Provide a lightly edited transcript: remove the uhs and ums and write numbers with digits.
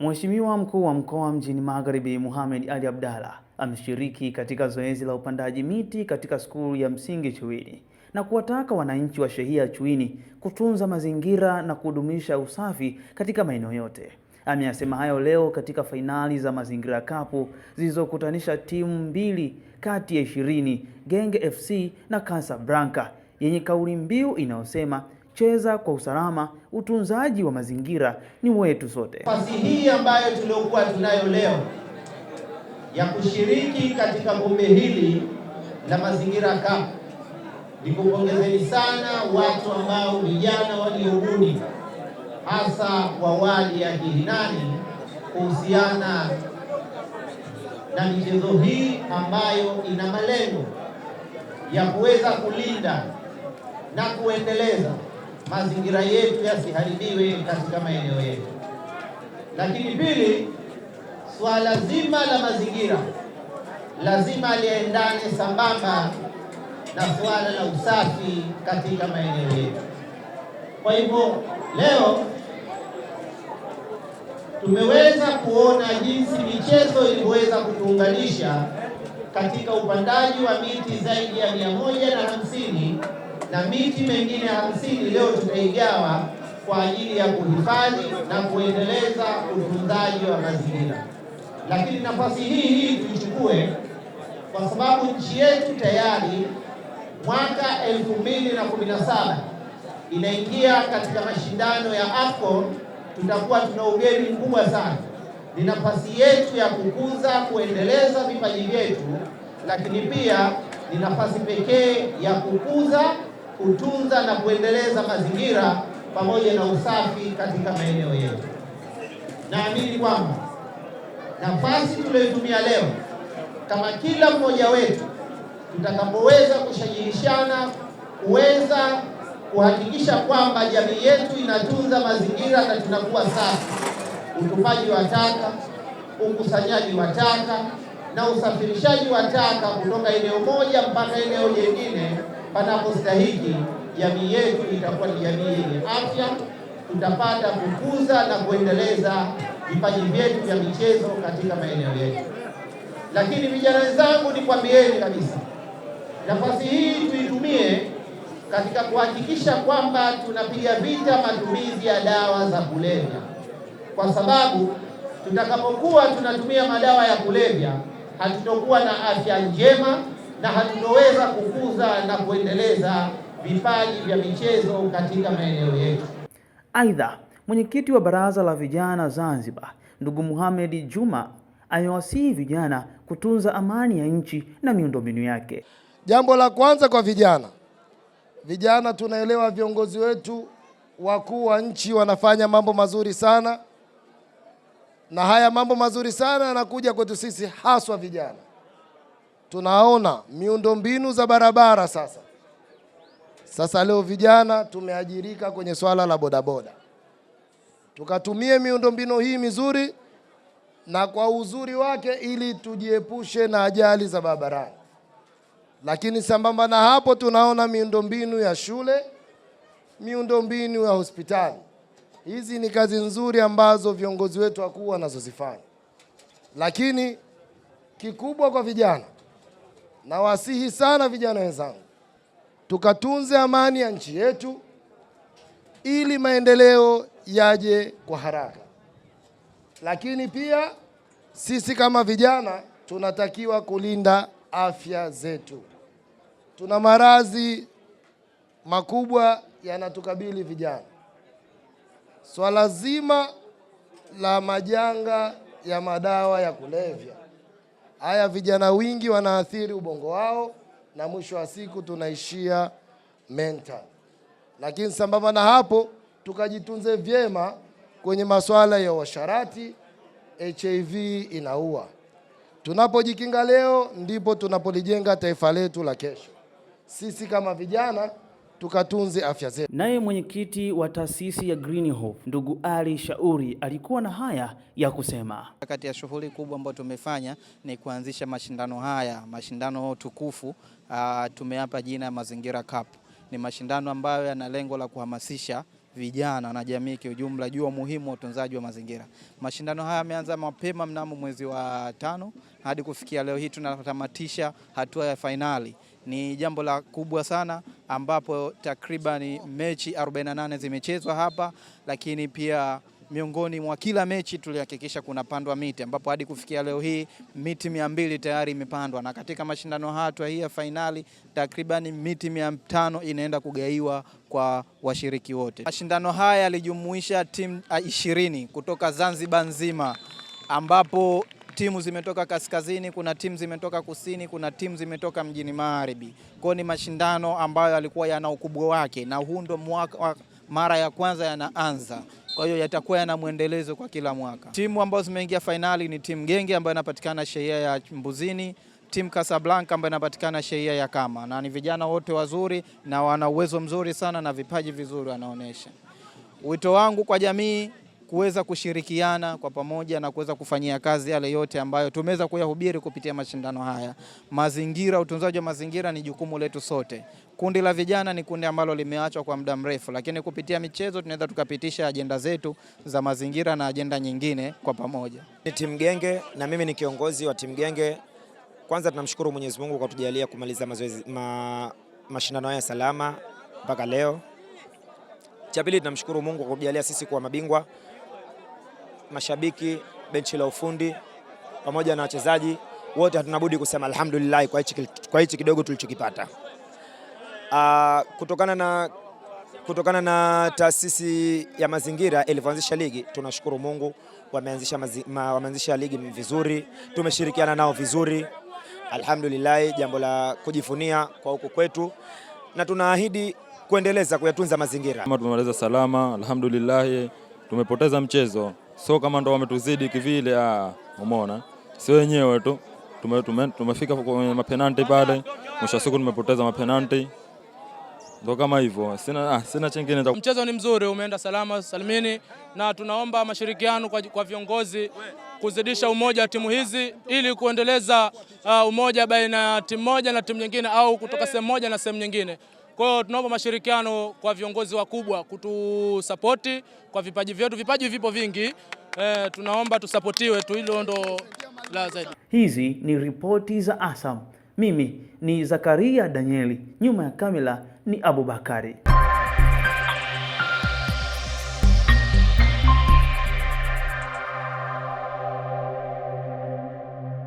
Mheshimiwa Mkuu wa Mkoa Mjini Magharibi Mohamed Ali Abdalla ameshiriki katika zoezi la upandaji miti katika skuli ya msingi Chuini na kuwataka wananchi wa shehia Chuini kutunza mazingira na kudumisha usafi katika maeneo yote. Ameyasema hayo leo katika fainali za Mazingira Cup zilizokutanisha timu mbili kati ya 20, Genge FC na Casablanca, yenye kauli mbiu inayosema cheza kwa usalama, utunzaji wa mazingira ni wetu sote. Nafasi hii ambayo tuliokuwa tunayo leo ya kushiriki katika kombe hili la Mazingira Cup, nikupongezeni sana watu ambao vijana waliobuni hasa wa wadi ya Kihinani kuhusiana na michezo hii ambayo ina malengo ya kuweza kulinda na kuendeleza mazingira yetu yasiharibiwe katika maeneo yetu. Lakini pili, swala zima la mazingira lazima liendane sambamba na swala la usafi katika maeneo yetu. Kwa hivyo leo tumeweza kuona jinsi michezo ilivyoweza kutuunganisha katika upandaji wa miti zaidi ya 150 na miti mengine 50 leo tutaigawa kwa ajili ya kuhifadhi na kuendeleza utunzaji wa mazingira. Lakini nafasi hii tuichukue kwa sababu nchi yetu tayari mwaka 2017 inaingia katika mashindano ya AFCON. Tutakuwa tuna ugeni mkubwa sana. Ni nafasi yetu ya kukuza, kuendeleza vipaji vyetu, lakini pia ni nafasi pekee ya kukuza, kutunza na kuendeleza mazingira pamoja na usafi katika maeneo yetu. Naamini kwamba nafasi tuliyotumia leo, kama kila mmoja wetu tutakapoweza kushajishana kuweza kuhakikisha kwamba jamii yetu inatunza mazingira na tunakuwa safi, utupaji wa taka, ukusanyaji wa taka na usafirishaji wa taka kutoka eneo moja mpaka eneo jingine panapostahiki, jamii yetu itakuwa ni jamii yenye afya. Tutapata kukuza na kuendeleza vipaji vyetu vya michezo katika maeneo yetu. Lakini vijana wenzangu, nikwambieni kabisa, nafasi hii tuitumie katika kuhakikisha kwamba tunapiga vita matumizi ya dawa za kulevya, kwa sababu tutakapokuwa tunatumia madawa ya kulevya hatutokuwa na afya njema na hatutoweza kukuza na kuendeleza vipaji vya michezo katika maeneo yetu. Aidha, mwenyekiti wa Baraza la Vijana Zanzibar, ndugu Mohamed Juma, amewasihi vijana kutunza amani ya nchi na miundombinu yake. Jambo la kwanza kwa vijana tunaelewa viongozi wetu wakuu wa nchi wanafanya mambo mazuri sana, na haya mambo mazuri sana yanakuja kwetu sisi haswa vijana. Tunaona miundombinu za barabara sasa leo vijana tumeajirika kwenye swala la bodaboda. Tukatumie miundombinu hii mizuri na kwa uzuri wake ili tujiepushe na ajali za barabarani. Lakini sambamba na hapo tunaona miundombinu ya shule, miundombinu ya hospitali. Hizi ni kazi nzuri ambazo viongozi wetu wakuu wanazozifanya. Lakini kikubwa kwa vijana, na wasihi sana vijana wenzangu, tukatunze amani ya nchi yetu ili maendeleo yaje kwa haraka. Lakini pia sisi kama vijana tunatakiwa kulinda afya zetu. Tuna maradhi makubwa yanatukabili vijana. Swala zima la majanga ya madawa ya kulevya, haya vijana wingi wanaathiri ubongo wao na mwisho wa siku tunaishia mental. Lakini sambamba na hapo tukajitunze vyema kwenye masuala ya uasherati. HIV inaua. Tunapojikinga leo ndipo tunapolijenga taifa letu la kesho. Sisi kama vijana tukatunze afya zetu. Naye mwenyekiti wa taasisi ya Green Hope ndugu Ali Shauri alikuwa na haya ya kusema. Kati ya shughuli kubwa ambayo tumefanya ni kuanzisha mashindano haya, mashindano tukufu tumeapa jina Mazingira Cup. Ni mashindano ambayo yana lengo la kuhamasisha vijana na jamii kwa ujumla juu ya umuhimu wa utunzaji wa mazingira. Mashindano haya yameanza mapema mnamo mwezi wa 5 hadi kufikia leo hii tunatamatisha hatua ya fainali. Ni jambo la kubwa sana ambapo takriban mechi 48 zimechezwa hapa, lakini pia miongoni mwa kila mechi tulihakikisha kuna pandwa miti, ambapo hadi kufikia leo hii miti 200 tayari imepandwa, na katika mashindano haya hii ya fainali takriban miti 500 inaenda kugaiwa kwa washiriki wote. Mashindano haya yalijumuisha timu 20 kutoka Zanzibar nzima, ambapo timu zimetoka kaskazini, kuna timu zimetoka kusini, kuna timu zimetoka mjini magharibi. Kwa ni mashindano ambayo yalikuwa yana ukubwa wake, na huu ndo mara ya kwanza yanaanza. Kwa hiyo yatakuwa yana muendelezo kwa kila mwaka. Timu ambazo zimeingia fainali ni timu Genge ambayo inapatikana shehia ya Mbuzini, timu Casablanca ambayo inapatikana shehia ya Kama, na ni vijana wote wazuri na wana uwezo mzuri sana na vipaji vizuri wanaonesha. Wito wangu kwa jamii kuweza kushirikiana kwa pamoja na kuweza kufanyia kazi yale yote ambayo tumeweza kuyahubiri kupitia mashindano haya. Mazingira, utunzaji wa mazingira ni jukumu letu sote. Kundi la vijana ni kundi ambalo limeachwa kwa muda mrefu, lakini kupitia michezo tunaweza tukapitisha ajenda zetu za mazingira na ajenda nyingine kwa pamoja. Ni timu Genge na mimi ni kiongozi wa timu Genge. Kwanza tunamshukuru Mwenyezi Mungu kwa kutujalia kumaliza mashindano haya salama mpaka leo. Cha pili tunamshukuru Mungu kwa kutujalia sisi kuwa mabingwa. Mashabiki, benchi la ufundi pamoja na wachezaji wote hatunabudi kusema alhamdulillah kwa hichi kidogo tulichokipata. Kutokana na taasisi ya mazingira ilivyoanzisha ligi, tunashukuru Mungu wameanzisha ligi vizuri, tumeshirikiana nao vizuri. Alhamdulillah, jambo la kujivunia kwa huku kwetu, na tunaahidi kuendeleza kuyatunza mazingira. Kama tumemaliza salama, alhamdulillah. Tumepoteza mchezo, sio kama ndo wametuzidi kivile, umeona, sio wenyewe tu tumefika kwenye mapenalti pale, mwisho siku tumepoteza mapenalti, ndo kama hivyo. Sina chingine. Mchezo ni mzuri, umeenda salama salimini, na tunaomba mashirikiano kwa viongozi kuzidisha umoja wa timu hizi ili kuendeleza umoja baina ya timu moja na timu nyingine, au kutoka sehemu moja na sehemu nyingine. Kwa hiyo tunaomba mashirikiano kwa viongozi wakubwa kutusapoti kwa vipaji vyetu. Vipaji vipo vingi, tunaomba tusapotiwe tu, hilo ndo la zaidi. Hizi ni ripoti za ASAM. Mimi ni Zakaria Danieli, nyuma ya kamera ni Abubakari.